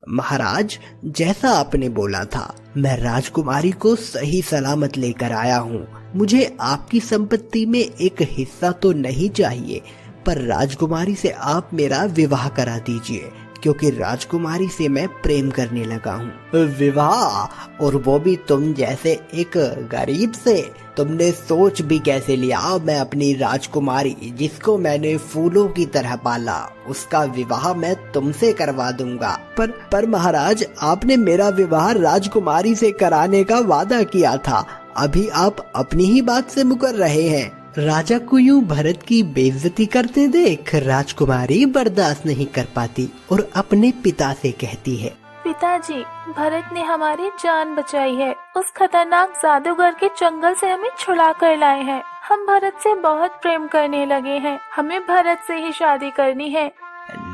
महाराज, जैसा आपने बोला था, मैं राजकुमारी को सही सलामत लेकर आया हूँ। मुझे आपकी संपत्ति में एक हिस्सा तो नहीं चाहिए, पर राजकुमारी से आप मेरा विवाह करा दीजिए, क्योंकि राजकुमारी से मैं प्रेम करने लगा हूँ। विवाह? और वो भी तुम जैसे एक गरीब से? तुमने सोच भी कैसे लिया मैं अपनी राजकुमारी, जिसको मैंने फूलों की तरह पाला, उसका विवाह मैं तुमसे करवा दूंगा। पर महाराज, आपने मेरा विवाह राजकुमारी से कराने का वादा किया था, अभी आप अपनी ही बात से मुकर रहे हैं। राजा को यूं भरत की बेइज्जती करते देख राजकुमारी बर्दाश्त नहीं कर पाती और अपने पिता से कहती है, पिताजी, भरत ने हमारी जान बचाई है। उस खतरनाक जादूगर के जंगल से हमें छुड़ा कर लाए हैं। हम भरत से बहुत प्रेम करने लगे हैं। हमें भरत से ही शादी करनी है।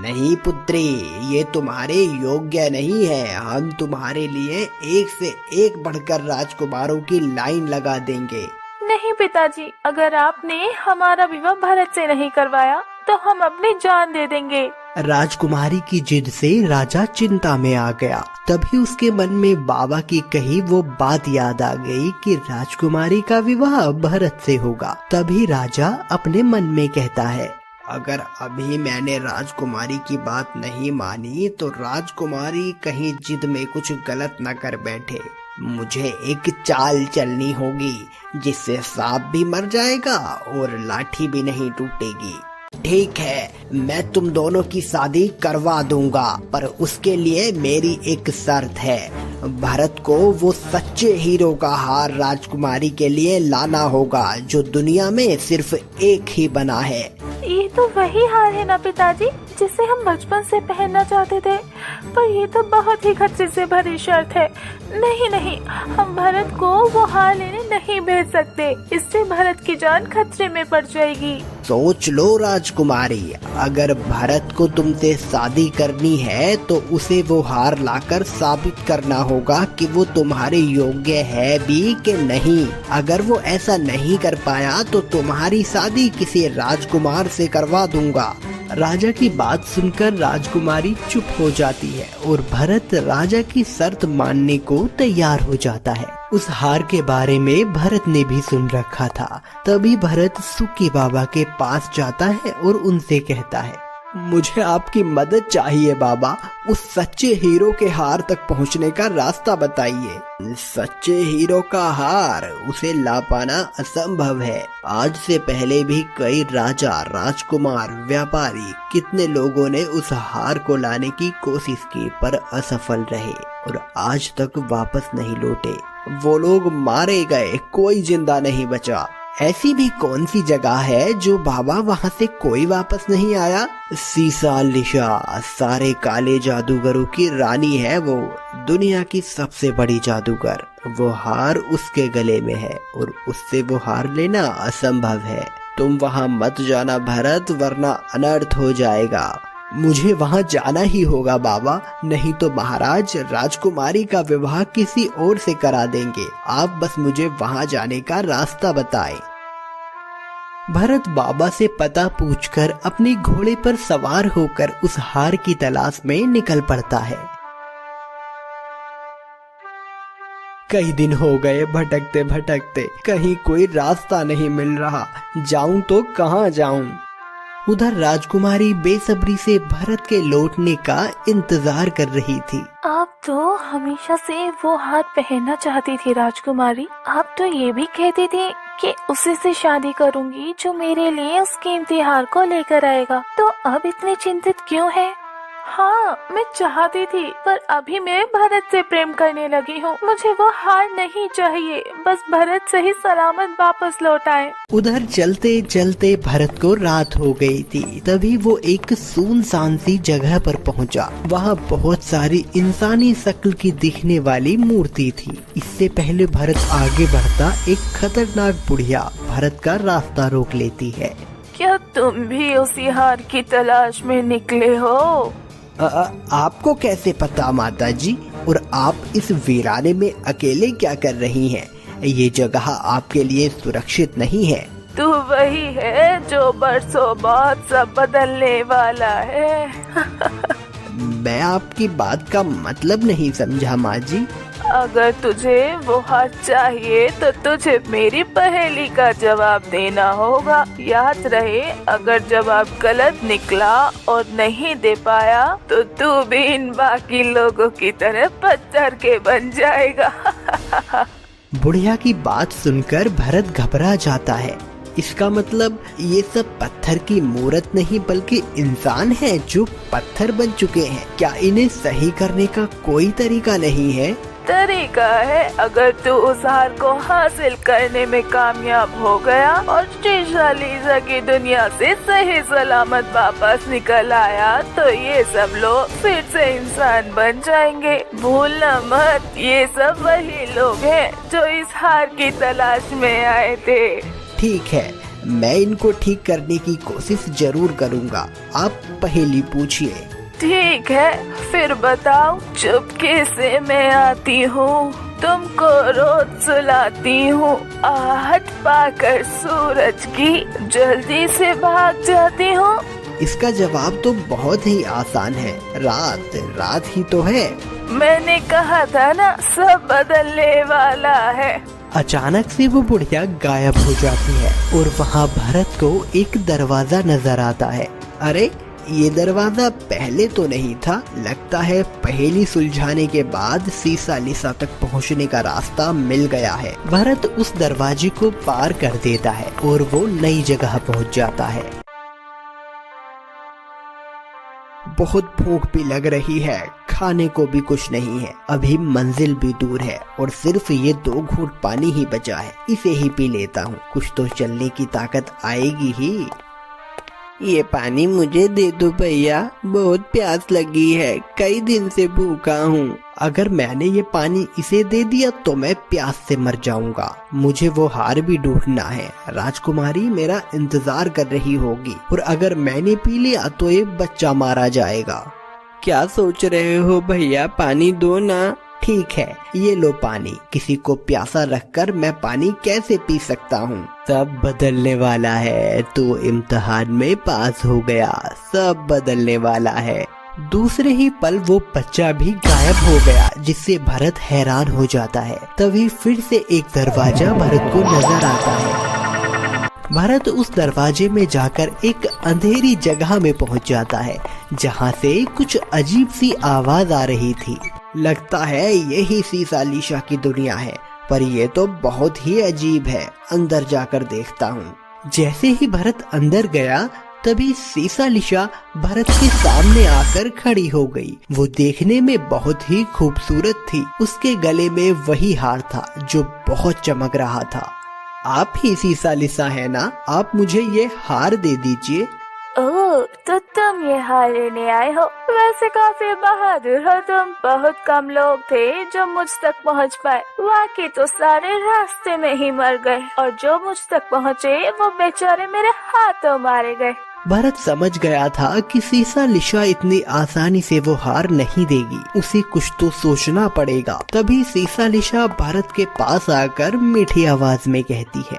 नहीं पुत्री, ये तुम्हारे योग्य नहीं है। हम तुम्हारे लिए एक से एक बढ़कर राजकुमारों की लाइन लगा देंगे। नहीं पिताजी, अगर आपने हमारा विवाह भरत से नहीं करवाया तो हम अपनी जान दे देंगे। राजकुमारी की जिद से राजा चिंता में आ गया। तभी उसके मन में बाबा की कही वो बात याद आ गई कि राजकुमारी का विवाह भरत से होगा। तभी राजा अपने मन में कहता है, अगर अभी मैंने राजकुमारी की बात नहीं मानी तो राजकुमारी कहीं जिद में कुछ गलत न कर बैठे। मुझे एक चाल चलनी होगी जिससे सांप भी मर जाएगा और लाठी भी नहीं टूटेगी। ठीक है, मैं तुम दोनों की शादी करवा दूंगा, पर उसके लिए मेरी एक शर्त है। भरत को वो सच्चे हीरो का हार राजकुमारी के लिए लाना होगा जो दुनिया में सिर्फ एक ही बना है। ये तो वही हार है ना पिताजी, जिसे हम बचपन से पहनना चाहते थे, पर ये तो बहुत ही खतरे से भरी शर्त है। नहीं, हम भरत को वो हार लेने नहीं भेज सकते। इससे भरत की जान खतरे में पड़ जाएगी। सोच लो राजकुमारी, अगर भरत को तुमसे शादी करनी है तो उसे वो हार लाकर साबित करना होगा कि वो तुम्हारे योग्य है भी कि नहीं। अगर वो ऐसा नहीं कर पाया तो तुम्हारी शादी किसी राजकुमार से करवा दूंगा। राजा की बात सुनकर राजकुमारी चुप हो जाती है और भरत राजा की शर्त मानने को तैयार हो जाता है। उस हार के बारे में भरत ने भी सुन रखा था। तभी भरत सुक्की बाबा के पास जाता है और उनसे कहता है, मुझे आपकी मदद चाहिए बाबा। उस सच्चे हीरो के हार तक पहुंचने का रास्ता बताइए। सच्चे हीरो का हार, उसे ला पाना असंभव है। आज से पहले भी कई राजा, राजकुमार, व्यापारी, कितने लोगों ने उस हार को लाने की कोशिश की पर असफल रहे और आज तक वापस नहीं लौटे। वो लोग मारे गए, कोई जिंदा नहीं बचा। ऐसी भी कौन सी जगह है जो बाबा वहाँ से कोई वापस नहीं आया? सीसा लिशा सारे काले जादूगरों की रानी है। वो दुनिया की सबसे बड़ी जादूगर। वो हार उसके गले में है और उससे वो हार लेना असंभव है। तुम वहाँ मत जाना भरत, वरना अनर्थ हो जाएगा। मुझे वहाँ जाना ही होगा बाबा, नहीं तो महाराज राजकुमारी का विवाह किसी और से करा देंगे। आप बस मुझे वहाँ जाने का रास्ता बताएं। भरत बाबा से पता पूछकर अपने घोड़े पर सवार होकर उस हार की तलाश में निकल पड़ता है। कई दिन हो गए भटकते भटकते, कहीं कोई रास्ता नहीं मिल रहा। जाऊं तो कहाँ जाऊं? उधर राजकुमारी बेसब्री से भरत के लौटने का इंतजार कर रही थी। आप तो हमेशा से वो हार पहनना चाहती थी राजकुमारी। आप तो ये भी कहती थी कि उसी से शादी करूंगी जो मेरे लिए उस कीमती हार को लेकर आएगा। तो अब इतनी चिंतित क्यों है? हाँ, मैं चाहती थी, पर अभी मैं भरत से प्रेम करने लगी हूँ। मुझे वो हार नहीं चाहिए, बस भरत सही सलामत वापस लौट आए। उधर चलते चलते भरत को रात हो गई थी। तभी वो एक सुनसान सी जगह पर पहुंचा। वहाँ बहुत सारी इंसानी शक्ल की दिखने वाली मूर्ति थी। इससे पहले भरत आगे बढ़ता, एक खतरनाक बुढ़िया भरत का रास्ता रोक लेती है। क्या तुम भी उसी हार की तलाश में निकले हो? आपको कैसे पता माता जी? और आप इस वीराने में अकेले क्या कर रही हैं? ये जगह आपके लिए सुरक्षित नहीं है। तू वही है जो बरसों बाद सब बदलने वाला है। मैं आपकी बात का मतलब नहीं समझा माँ जी। अगर तुझे वो हार चाहिए तो तुझे मेरी पहेली का जवाब देना होगा। याद रहे, अगर जवाब गलत निकला और नहीं दे पाया तो तू भी इन बाकी लोगों की तरह पत्थर के बन जाएगा। बुढ़िया की बात सुनकर भरत घबरा जाता है। इसका मतलब ये सब पत्थर की मूरत नहीं बल्कि इंसान है जो पत्थर बन चुके हैं। क्या इन्हें सही करने का कोई तरीका नहीं है? तरीका है। अगर तू उस हार को हासिल करने में कामयाब हो गया और शीशा लीजा की दुनिया से सही सलामत वापस निकल आया तो ये सब लोग फिर से इंसान बन जाएंगे। भूलना मत, ये सब वही लोग हैं जो इस हार की तलाश में आए थे। ठीक है, मैं इनको ठीक करने की कोशिश जरूर करूँगा। आप पहेली पूछिए। ठीक है, फिर बताओ। चुपके से मैं आती हूँ, तुमको रोज सुलाती हूँ, आहट पाकर सूरज की जल्दी से भाग जाती हूँ। इसका जवाब तो बहुत ही आसान है। रात। रात ही तो है। मैंने कहा था ना, सब बदलने वाला है। अचानक से वो बुढ़िया गायब हो जाती है और वहाँ भरत को एक दरवाजा नजर आता है। अरे, ये दरवाजा पहले तो नहीं था। लगता है पहेली सुलझाने के बाद सीसा लिसा तक पहुंचने का रास्ता मिल गया है। भरत उस दरवाजे को पार कर देता है और वो नई जगह पहुंच जाता है। बहुत भूख भी लग रही है, खाने को भी कुछ नहीं है। अभी मंजिल भी दूर है और सिर्फ ये 2 घूंट पानी ही बचा है। इसे ही पी लेता हूँ, कुछ तो चलने की ताकत आएगी ही। ये पानी मुझे दे दो भैया, बहुत प्यास लगी है, कई दिन से भूखा हूँ। अगर मैंने ये पानी इसे दे दिया तो मैं प्यास से मर जाऊंगा। मुझे वो हार भी ढूंढना है। राजकुमारी मेरा इंतजार कर रही होगी और अगर मैंने पी लिया तो ये बच्चा मारा जाएगा। क्या सोच रहे हो भैया, पानी दो ना। ठीक है, ये लो पानी। किसी को प्यासा रखकर मैं पानी कैसे पी सकता हूँ? सब बदलने वाला है। तो इम्तिहान में पास हो गया, सब बदलने वाला है। दूसरे ही पल वो बच्चा भी गायब हो गया, जिससे भरत हैरान हो जाता है। तभी फिर से एक दरवाजा भरत को नजर आता है। भरत उस दरवाजे में जाकर एक अंधेरी जगह में पहुंच जाता है, जहां से कुछ अजीब सी आवाज आ रही थी। लगता है यही सीसा लीशा की दुनिया है, पर यह तो बहुत ही अजीब है। अंदर जाकर देखता हूँ। जैसे ही भरत अंदर गया तभी सीसा लिशा भरत के सामने आकर खड़ी हो गई। वो देखने में बहुत ही खूबसूरत थी। उसके गले में वही हार था जो बहुत चमक रहा था। आप ही सीसा लिशा है ना? आप मुझे ये हार दे दीजिए। ओह, तो तुम ये हार लेने आए हो। वैसे काफी बहादुर हो तुम। बहुत कम लोग थे जो मुझ तक पहुंच पाए। बाकी तो सारे रास्ते में ही मर गए और जो मुझ तक पहुंचे वो बेचारे मेरे हाथों मारे गए। भरत समझ गया था कि सीसा लिशा इतनी आसानी से वो हार नहीं देगी। उसे कुछ तो सोचना पड़ेगा। तभी सीसा लिशा भरत के पास आकर मीठी आवाज में कहती है,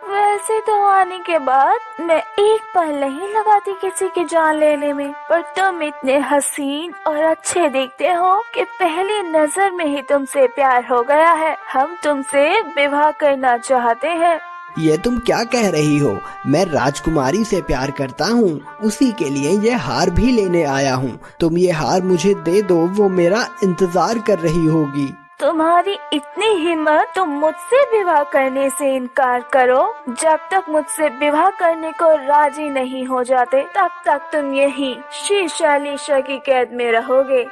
वैसे तो आने के बाद मैं एक पल नहीं लगाती किसी की जान लेने में, पर तुम इतने हसीन और अच्छे दिखते हो कि पहली नजर में ही तुमसे प्यार हो गया है। हम तुमसे विवाह करना चाहते हैं। ये तुम क्या कह रही हो? मैं राजकुमारी से प्यार करता हूँ, उसी के लिए ये हार भी लेने आया हूँ। तुम ये हार मुझे दे दो, वो मेरा इंतजार कर रही होगी। तुम्हारी इतनी हिम्मत, तुम मुझसे विवाह करने से इनकार करो। जब तक मुझसे विवाह करने को राजी नहीं हो जाते तब तक तुम यही शीशा लीशा की कैद में रहोगे।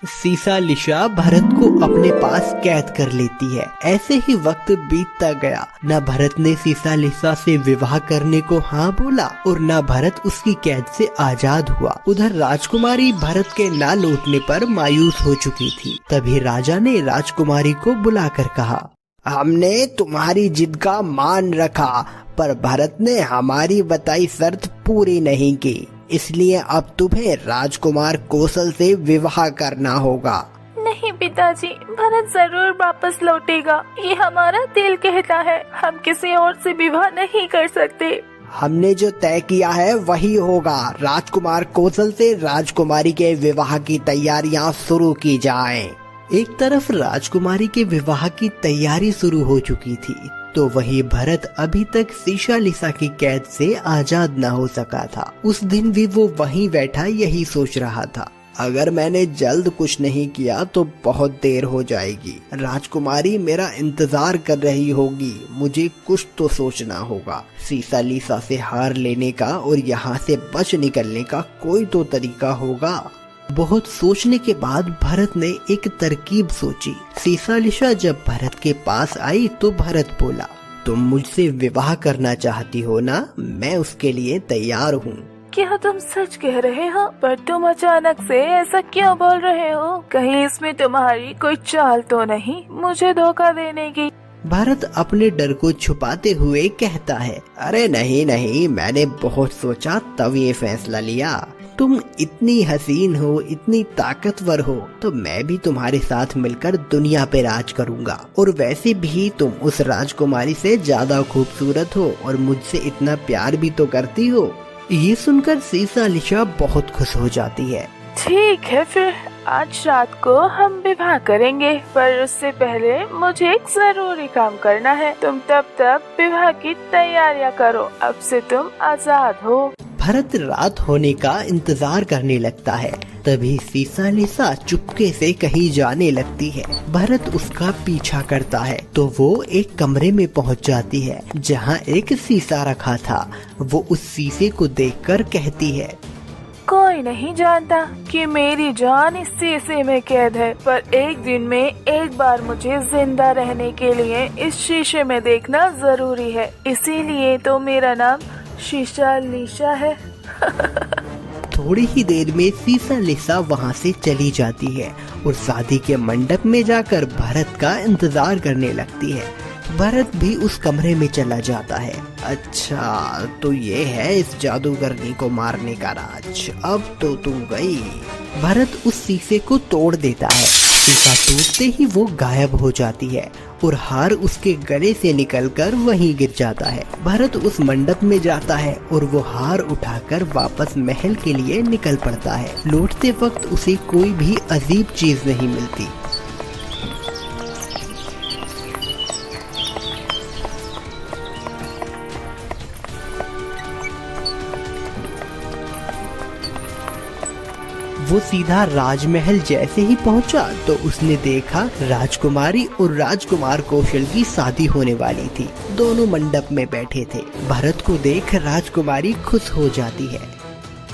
सीसा लिशा भरत को अपने पास कैद कर लेती है। ऐसे ही वक्त बीतता गया। न भरत ने सीसा लिशा से विवाह करने को हाँ बोला और न भरत उसकी कैद से आजाद हुआ। उधर राजकुमारी भरत के ना लौटने पर मायूस हो चुकी थी। तभी राजा ने राजकुमारी को बुलाकर कहा, हमने तुम्हारी जिद का मान रखा, पर भरत ने हमारी बताई शर्त पूरी नहीं की, इसलिए अब तुम्हें राजकुमार कौशल से विवाह करना होगा। नहीं पिताजी, भरत जरूर वापस लौटेगा। ये हमारा दिल कहता है, हम किसी और से विवाह नहीं कर सकते। हमने जो तय किया है वही होगा। राजकुमार कौशल से राजकुमारी के विवाह की तैयारियां शुरू की जाएं। एक तरफ राजकुमारी के विवाह की तैयारी शुरू हो चुकी थी, तो वही भरत अभी तक सीशालिसा की कैद से आजाद न हो सका था। उस दिन भी वो वहीं बैठा यही सोच रहा था, अगर मैंने जल्द कुछ नहीं किया तो बहुत देर हो जाएगी। राजकुमारी मेरा इंतजार कर रही होगी, मुझे कुछ तो सोचना होगा। सीशालिसा से हार लेने का और यहाँ से बच निकलने का कोई तो तरीका होगा। बहुत सोचने के बाद भरत ने एक तरकीब सोची। सीशालिसा जब भरत के पास आई तो भरत बोला, तुम मुझसे विवाह करना चाहती हो ना? मैं उसके लिए तैयार हूँ। क्या तुम सच कह रहे हो? पर तुम अचानक से ऐसा क्यों बोल रहे हो? कहीं इसमें तुम्हारी कोई चाल तो नहीं मुझे धोखा देने की? भरत अपने डर को छुपाते हुए कहता है, अरे नहीं नहीं, मैंने बहुत सोचा तब ये फैसला लिया। तुम इतनी हसीन हो, इतनी ताकतवर हो, तो मैं भी तुम्हारे साथ मिलकर दुनिया पे राज करूंगा। और वैसे भी तुम उस राजकुमारी से ज्यादा खूबसूरत हो और मुझसे इतना प्यार भी तो करती हो। ये सुनकर सीशालिसा बहुत खुश हो जाती है। ठीक है, फिर आज रात को हम विवाह करेंगे, पर उससे पहले मुझे एक जरूरी काम करना है। तुम तब तक विवाह की तैयारियां करो, अब से तुम आजाद हो। भरत रात होने का इंतजार करने लगता है। तभी सीशालिसा चुपके से कहीं जाने लगती है। भरत उसका पीछा करता है तो वो एक कमरे में पहुंच जाती है जहां एक शीशा रखा था। वो उस शीशे को देखकर कहती है, कोई नहीं जानता कि मेरी जान इस शीशे में कैद है, पर एक दिन में एक बार मुझे जिंदा रहने के लिए इस शीशे में देखना जरूरी है। इसीलिए तो मेरा नाम सीशालिसा है। थोड़ी ही देर में सीशालिसा वहाँ से चली जाती है और शादी के मंडप में जाकर भरत का इंतजार करने लगती है। भरत भी उस कमरे में चला जाता है। अच्छा, तो ये है इस जादूगरनी को मारने का राज। अब तो तू गई। भरत उस शीशे को तोड़ देता है। शीशा टूटते ही वो गायब हो जाती है और हार उसके गले से निकलकर वहीं गिर जाता है। भरत उस मंडप में जाता है और वो हार उठाकर वापस महल के लिए निकल पड़ता है। लौटते वक्त उसे कोई भी अजीब चीज नहीं मिलती। वो सीधा राजमहल जैसे ही पहुंचा तो उसने देखा राजकुमारी और राजकुमार कौशल की शादी होने वाली थी। दोनों मंडप में बैठे थे। भरत को देख राजकुमारी खुश हो जाती है।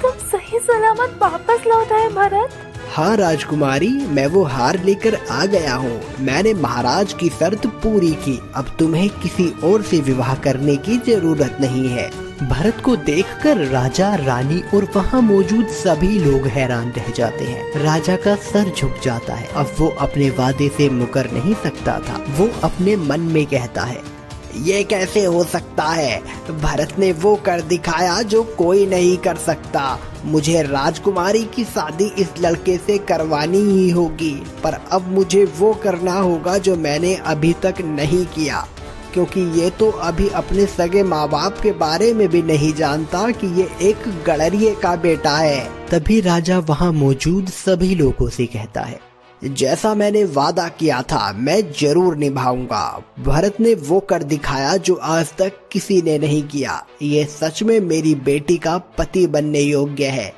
तुम सही सलामत वापस लौट आए भरत। हाँ राजकुमारी, मैं वो हार लेकर आ गया हूँ। मैंने महाराज की शर्त पूरी की। अब तुम्हें किसी और से विवाह करने की जरूरत नहीं है। भरत को देखकर राजा, रानी और वहाँ मौजूद सभी लोग हैरान रह जाते हैं। राजा का सर झुक जाता है। अब वो अपने वादे से मुकर नहीं सकता था। वो अपने मन में कहता है, ये कैसे हो सकता है? भरत ने वो कर दिखाया जो कोई नहीं कर सकता। मुझे राजकुमारी की शादी इस लड़के से करवानी ही होगी, पर अब मुझे वो करना होगा जो मैंने अभी तक नहीं किया, क्योंकि ये तो अभी अपने सगे माँ बाप के बारे में भी नहीं जानता कि ये एक गड़रिये का बेटा है। तभी राजा वहाँ मौजूद सभी लोगों से कहता है, जैसा मैंने वादा किया था मैं जरूर निभाऊंगा। भरत ने वो कर दिखाया जो आज तक किसी ने नहीं किया। ये सच में मेरी बेटी का पति बनने योग्य है।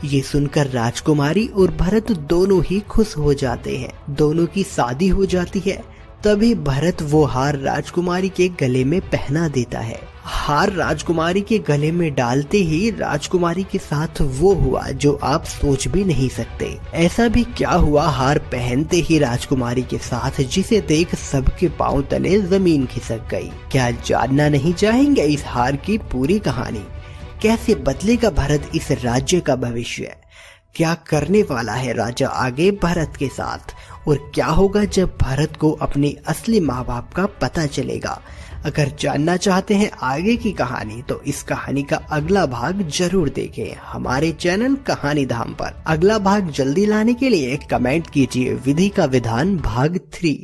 ये सुनकर राजकुमारी और भरत दोनों ही खुश हो जाते हैं। दोनों की शादी हो जाती है। तभी भरत वो हार राजकुमारी के गले में पहना देता है। हार राजकुमारी के गले में डालते ही राजकुमारी के साथ वो हुआ जो आप सोच भी नहीं सकते। ऐसा भी क्या हुआ हार पहनते ही राजकुमारी के साथ, जिसे देख सबके पांव तले जमीन खिसक गई। क्या जानना नहीं चाहेंगे इस हार की पूरी कहानी? कैसे बदलेगा भरत इस राज्य का भविष्य? क्या करने वाला है राजा आगे भरत के साथ? और क्या होगा जब भरत को अपने असली माँ बाप का पता चलेगा? अगर जानना चाहते हैं आगे की कहानी तो इस कहानी का अगला भाग जरूर देखें हमारे चैनल कहानी धाम पर। अगला भाग जल्दी लाने के लिए कमेंट कीजिए विधि का विधान भाग 3।